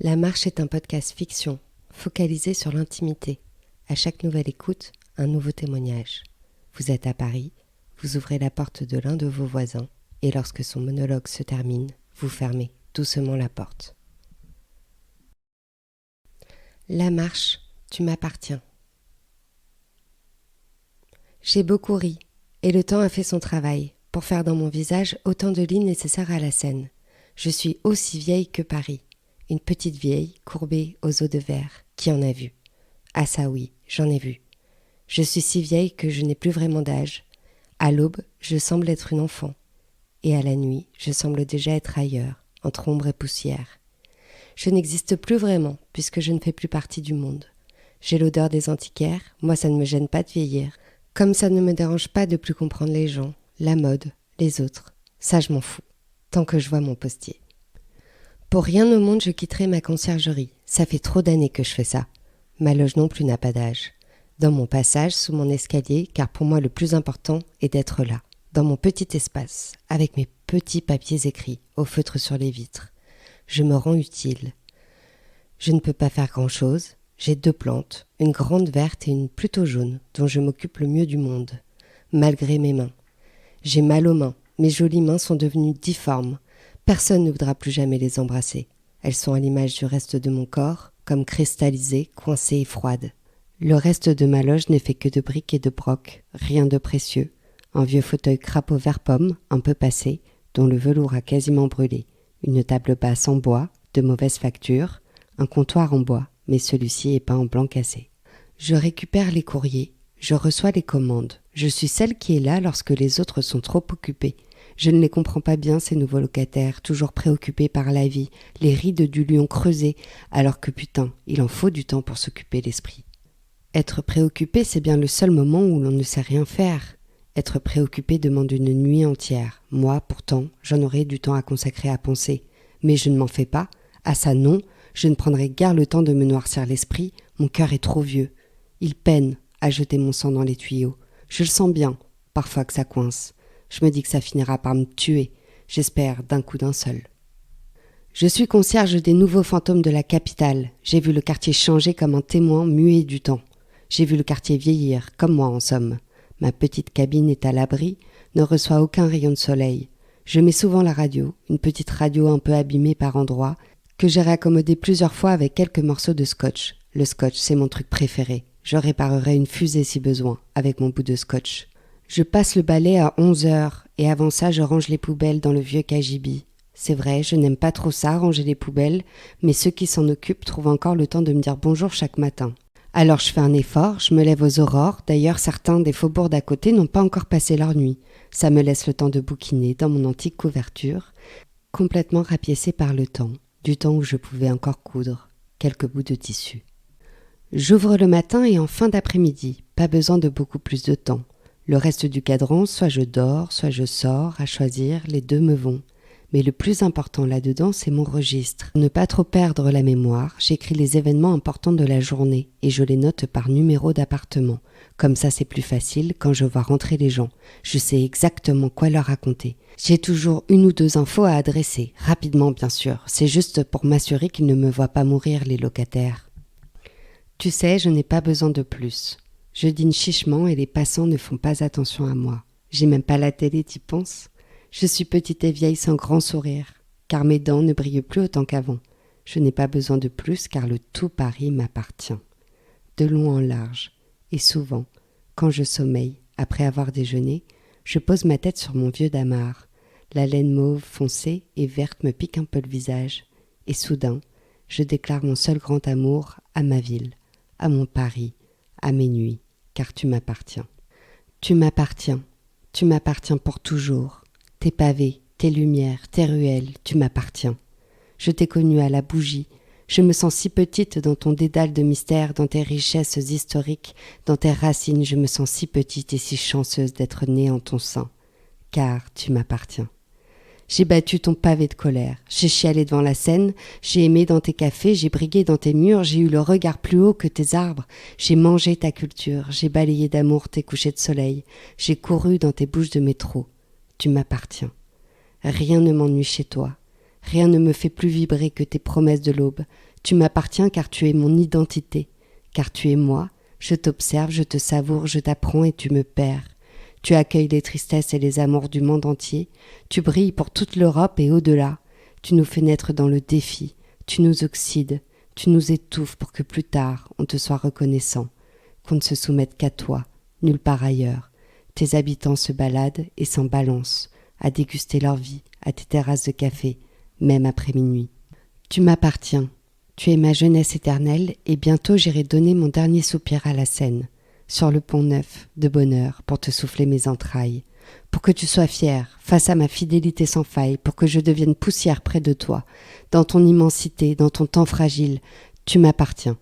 La Marche est un podcast fiction, focalisé sur l'intimité. À chaque nouvelle écoute, un nouveau témoignage. Vous êtes à Paris, vous ouvrez la porte de l'un de vos voisins, et lorsque son monologue se termine, vous fermez doucement la porte. La Marche, tu m'appartiens. J'ai beaucoup ri, et le temps a fait son travail, pour faire dans mon visage autant de lignes nécessaires à la scène. Je suis aussi vieille que Paris. Une petite vieille, courbée aux os de verre, qui en a vu. Ah ça oui, j'en ai vu. Je suis si vieille que je n'ai plus vraiment d'âge. À l'aube, je semble être une enfant. Et à la nuit, je semble déjà être ailleurs, entre ombre et poussière. Je n'existe plus vraiment, puisque je ne fais plus partie du monde. J'ai l'odeur des antiquaires, moi ça ne me gêne pas de vieillir. Comme ça ne me dérange pas de plus comprendre les gens, la mode, les autres. Ça je m'en fous, tant que je vois mon postier. Pour rien au monde je quitterai ma conciergerie, ça fait trop d'années que je fais ça. Ma loge non plus n'a pas d'âge. Dans mon passage, sous mon escalier, car pour moi le plus important est d'être là, dans mon petit espace, avec mes petits papiers écrits, au feutre sur les vitres. Je me rends utile. Je ne peux pas faire grand-chose, j'ai 2 plantes, une grande verte et une plutôt jaune, dont je m'occupe le mieux du monde, malgré mes mains. J'ai mal aux mains, mes jolies mains sont devenues difformes. Personne ne voudra plus jamais les embrasser. Elles sont à l'image du reste de mon corps, comme cristallisées, coincées et froides. Le reste de ma loge n'est fait que de briques et de brocs, rien de précieux. Un vieux fauteuil crapaud vert pomme, un peu passé, dont le velours a quasiment brûlé. Une table basse en bois, de mauvaise facture. Un comptoir en bois, mais celui-ci est peint en blanc cassé. Je récupère les courriers, je reçois les commandes. Je suis celle qui est là lorsque les autres sont trop occupés. Je ne les comprends pas bien, ces nouveaux locataires, toujours préoccupés par la vie, les rides du lion creusées, alors que putain, il en faut du temps pour s'occuper l'esprit. Être préoccupé, c'est bien le seul moment où l'on ne sait rien faire. Être préoccupé demande une nuit entière. Moi, pourtant, j'en aurais du temps à consacrer à penser. Mais je ne m'en fais pas. Ah ça non, je ne prendrai guère le temps de me noircir l'esprit, mon cœur est trop vieux. Il peine à jeter mon sang dans les tuyaux. Je le sens bien, parfois que ça coince. Je me dis que ça finira par me tuer, j'espère d'un coup d'un seul. Je suis concierge des nouveaux fantômes de la capitale. J'ai vu le quartier changer comme un témoin muet du temps. J'ai vu le quartier vieillir, comme moi en somme. Ma petite cabine est à l'abri, ne reçoit aucun rayon de soleil. Je mets souvent la radio, une petite radio un peu abîmée par endroits, que j'ai raccommodée plusieurs fois avec quelques morceaux de scotch. Le scotch, c'est mon truc préféré. Je réparerai une fusée si besoin, avec mon bout de scotch. Je passe le balai à 11h, et avant ça, je range les poubelles dans le vieux cagibi. C'est vrai, je n'aime pas trop ça, ranger les poubelles, mais ceux qui s'en occupent trouvent encore le temps de me dire bonjour chaque matin. Alors je fais un effort, je me lève aux aurores, d'ailleurs certains des faubourgs d'à côté n'ont pas encore passé leur nuit. Ça me laisse le temps de bouquiner dans mon antique couverture, complètement rapiécée par le temps, du temps où je pouvais encore coudre quelques bouts de tissu. J'ouvre le matin et en fin d'après-midi, pas besoin de beaucoup plus de temps. Le reste du cadran, soit je dors, soit je sors, à choisir, les deux me vont. Mais le plus important là-dedans, c'est mon registre. Pour ne pas trop perdre la mémoire, j'écris les événements importants de la journée et je les note par numéro d'appartement. Comme ça, c'est plus facile quand je vois rentrer les gens. Je sais exactement quoi leur raconter. J'ai toujours 1 ou 2 infos à adresser, rapidement bien sûr. C'est juste pour m'assurer qu'ils ne me voient pas mourir, les locataires. Tu sais, je n'ai pas besoin de plus. Je dîne chichement et les passants ne font pas attention à moi. J'ai même pas la télé, t'y penses ? Je suis petite et vieille sans grand sourire, car mes dents ne brillent plus autant qu'avant. Je n'ai pas besoin de plus car le tout Paris m'appartient. De long en large, et souvent, quand je sommeille, après avoir déjeuné, je pose ma tête sur mon vieux damar. La laine mauve foncée et verte me pique un peu le visage, et soudain, je déclare mon seul grand amour à ma ville, à mon Paris, à mes nuits, car tu m'appartiens. Tu m'appartiens pour toujours. Tes pavés, tes lumières, tes ruelles, tu m'appartiens. Je t'ai connue à la bougie. Je me sens si petite dans ton dédale de mystère, dans tes richesses historiques, dans tes racines. Je me sens si petite et si chanceuse d'être née en ton sein. Car tu m'appartiens. J'ai battu ton pavé de colère. J'ai chialé devant la Seine. J'ai aimé dans tes cafés. J'ai brigué dans tes murs. J'ai eu le regard plus haut que tes arbres. J'ai mangé ta culture. J'ai balayé d'amour tes couchers de soleil. J'ai couru dans tes bouches de métro. Tu m'appartiens. Rien ne m'ennuie chez toi. Rien ne me fait plus vibrer que tes promesses de l'aube. Tu m'appartiens car tu es mon identité. Car tu es moi, je t'observe, je te savoure, je t'apprends et tu me perds. Tu accueilles les tristesses et les amours du monde entier. Tu brilles pour toute l'Europe et au-delà. Tu nous fais naître dans le défi. Tu nous oxydes. Tu nous étouffes pour que plus tard on te soit reconnaissant. Qu'on ne se soumette qu'à toi, nulle part ailleurs. Tes habitants se baladent et s'en balancent, à déguster leur vie, à tes terrasses de café, même après minuit. Tu m'appartiens. Tu es ma jeunesse éternelle et bientôt j'irai donner mon dernier soupir à la Seine, sur le pont neuf de bonheur pour te souffler mes entrailles, pour que tu sois fier face à ma fidélité sans faille, pour que je devienne poussière près de toi, dans ton immensité, dans ton temps fragile, tu m'appartiens.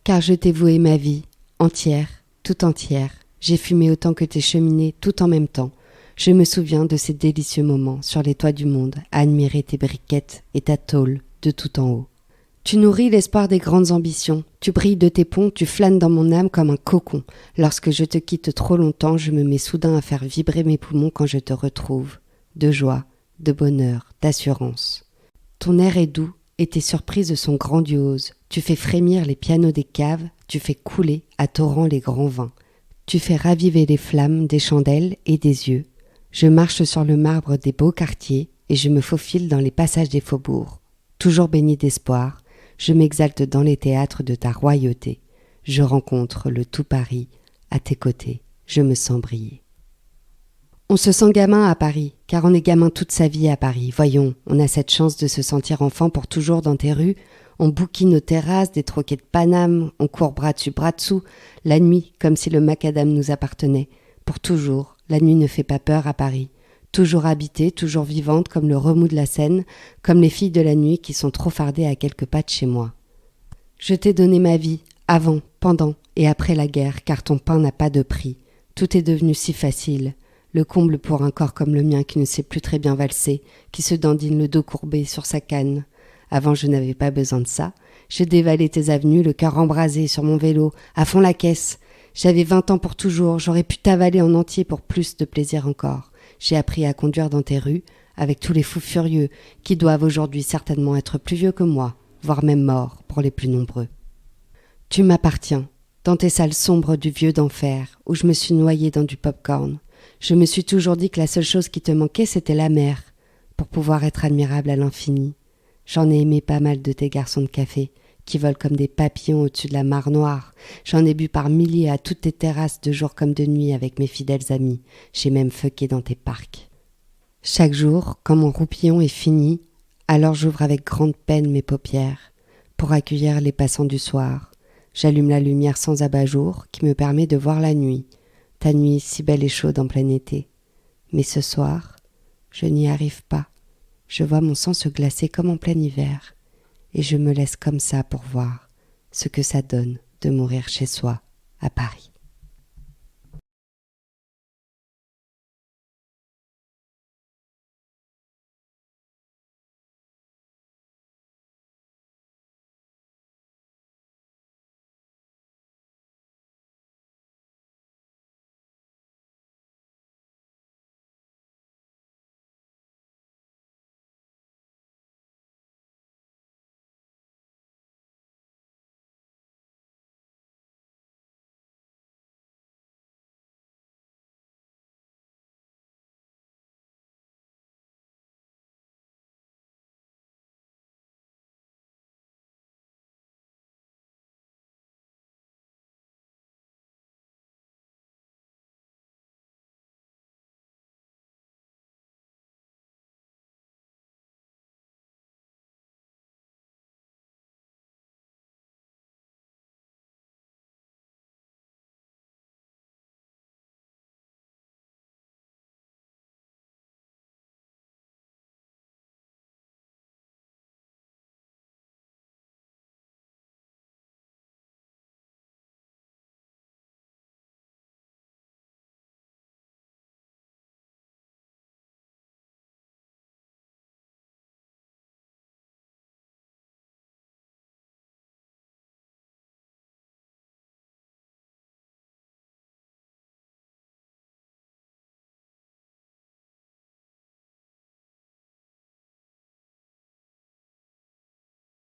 Car je t'ai voué ma vie, entière, tout entière, j'ai fumé autant que tes cheminées tout en même temps. Je me souviens de ces délicieux moments sur les toits du monde, à admirer tes briquettes et ta tôle de tout en haut. Tu nourris l'espoir des grandes ambitions, tu brilles de tes ponts, tu flânes dans mon âme comme un cocon. Lorsque je te quitte trop longtemps, je me mets soudain à faire vibrer mes poumons quand je te retrouve. De joie, de bonheur, d'assurance. Ton air est doux et tes surprises sont grandioses. Tu fais frémir les pianos des caves, tu fais couler à torrent les grands vins. Tu fais raviver les flammes des chandelles et des yeux. Je marche sur le marbre des beaux quartiers et je me faufile dans les passages des faubourgs. Toujours béni d'espoir, je m'exalte dans les théâtres de ta royauté. Je rencontre le tout Paris, à tes côtés, je me sens briller. On se sent gamin à Paris, car on est gamin toute sa vie à Paris. Voyons, on a cette chance de se sentir enfant pour toujours dans tes rues. On bouquine nos terrasses, des troquets de Paname, on court bras dessous, la nuit, comme si le macadam nous appartenait. Pour toujours, la nuit ne fait pas peur à Paris. Toujours habitée, toujours vivante comme le remous de la Seine, comme les filles de la nuit qui sont trop fardées à quelques pas de chez moi. Je t'ai donné ma vie, avant, pendant et après la guerre, car ton pain n'a pas de prix. Tout est devenu si facile. Le comble pour un corps comme le mien qui ne sait plus très bien valser, qui se dandine le dos courbé sur sa canne. Avant, je n'avais pas besoin de ça. Je dévalais tes avenues, le cœur embrasé sur mon vélo, à fond la caisse. J'avais 20 ans pour toujours, j'aurais pu t'avaler en entier pour plus de plaisir encore. J'ai appris à conduire dans tes rues, avec tous les fous furieux, qui doivent aujourd'hui certainement être plus vieux que moi, voire même morts pour les plus nombreux. Tu m'appartiens, dans tes salles sombres du vieux d'enfer, où je me suis noyée dans du pop-corn. Je me suis toujours dit que la seule chose qui te manquait, c'était la mer, pour pouvoir être admirable à l'infini. J'en ai aimé pas mal de tes garçons de café, qui volent comme des papillons au-dessus de la mare Noire. J'en ai bu par milliers à toutes tes terrasses de jour comme de nuit avec mes fidèles amis. J'ai même fucké dans tes parcs. Chaque jour, quand mon roupillon est fini, alors j'ouvre avec grande peine mes paupières pour accueillir les passants du soir. J'allume la lumière sans abat-jour qui me permet de voir la nuit, ta nuit si belle et chaude en plein été. Mais ce soir, je n'y arrive pas. Je vois mon sang se glacer comme en plein hiver. Et je me laisse comme ça pour voir ce que ça donne de mourir chez soi, à Paris.